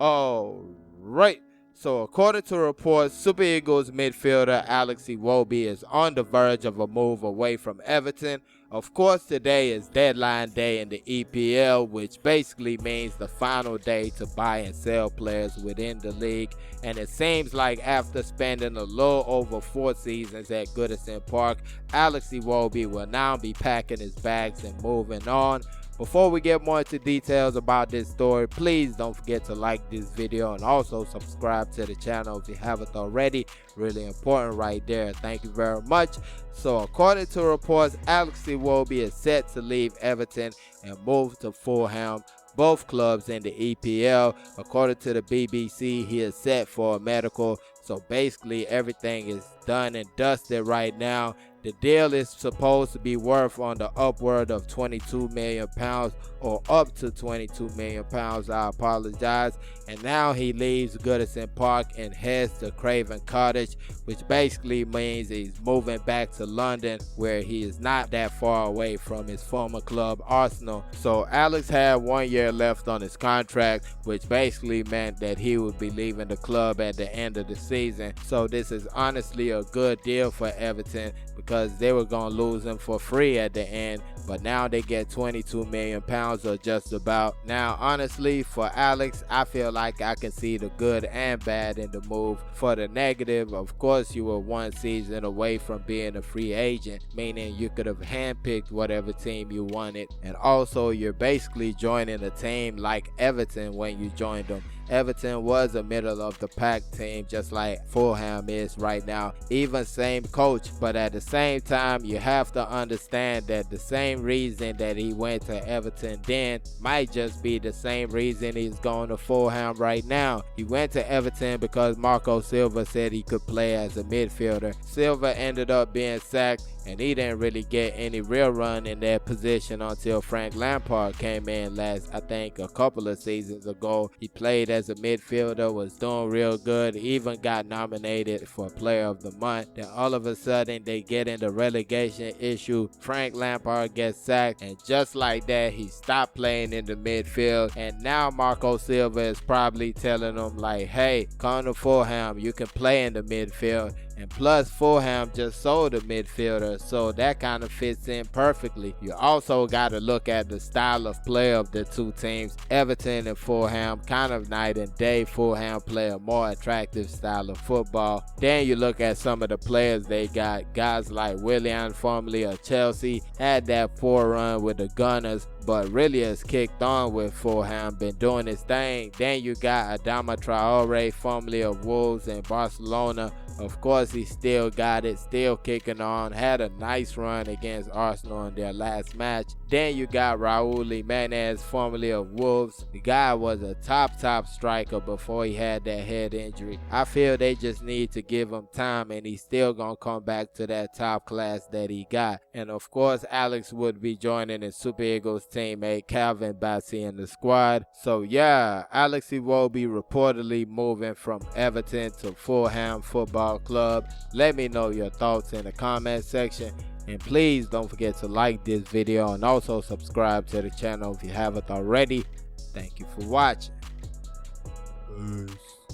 Alright, so according to reports, Super Eagles midfielder Alex Iwobi is on the verge of a move away from Everton. Of course, today is deadline day in the EPL, which basically means the final day to buy and sell players within the league. And it seems like after spending a little over 4 seasons at Goodison Park, Alex Iwobi will now be packing his bags and moving on. Before we get more into details about this story, please don't forget to like this video and also subscribe to the channel if you haven't already. Really important right there. Thank you very much. So according to reports, Alex Iwobi is set to leave Everton and move to Fulham, both clubs in the EPL. According to the BBC, he is set for a medical. So basically everything is done and dusted right now. The deal is supposed to be worth on the upward of £22 million or up to £22 million. I apologize. And now he leaves Goodison Park and heads to Craven Cottage, which basically means he's moving back to London, where he is not that far away from his former club Arsenal. So Alex had 1 year left on his contract, which basically meant that he would be leaving the club at the end of the season. So this is honestly a good deal for Everton, because they were going to lose him for free at the end, but now they get £22 million or just about. Now honestly, for Alex, I feel like I can see the good and bad in the move. For the negative, of course, you were 1 season away from being a free agent, meaning you could have handpicked whatever team you wanted, and also you're basically joining a team like Everton when you joined them. Everton was a middle of the pack team, just like Fulham is right now. Even same coach, but at the same time, you have to understand that the same reason that he went to Everton then might just be the same reason he's going to Fulham right now. He went to Everton because Marco Silva said he could play as a midfielder. Silva ended up being sacked, and he didn't really get any real run in that position until Frank Lampard came in I think a couple of seasons ago. He played as a midfielder, was doing real good, even got nominated for Player of the Month. Then all of a sudden they get in the relegation issue, Frank Lampard gets sacked, and just like that he stopped playing in the midfield. And now Marco Silva is probably telling him like, hey, come to Fulham, you can play in the midfield. And plus, Fulham just sold a midfielder, so that kind of fits in perfectly. You also got to look at the style of play of the two teams. Everton and Fulham, kind of night and day. Fulham play a more attractive style of football. Then you look at some of the players they got. Guys like Willian, formerly of Chelsea, had that poor run with the Gunners, but really has kicked on with Fulham, been doing his thing. Then you got Adama Traore, formerly of Wolves and Barcelona. Of course, he still got it, still kicking on, had a nice run against Arsenal in their last match. Then you got Raul Jimenez, formerly of Wolves. The guy was a top striker before he had that head injury. I feel they just need to give him time, and he's still gonna come back to that top class that he got. And of course, Alex would be joining his Super Eagles teammate Calvin Bassey in the squad. So yeah, Alex Iwobi reportedly moving from Everton to Fulham Football Club. Let me know your thoughts in the comment section, and please don't forget to like this video and also subscribe to the channel if you haven't already. Thank you for watching. Peace.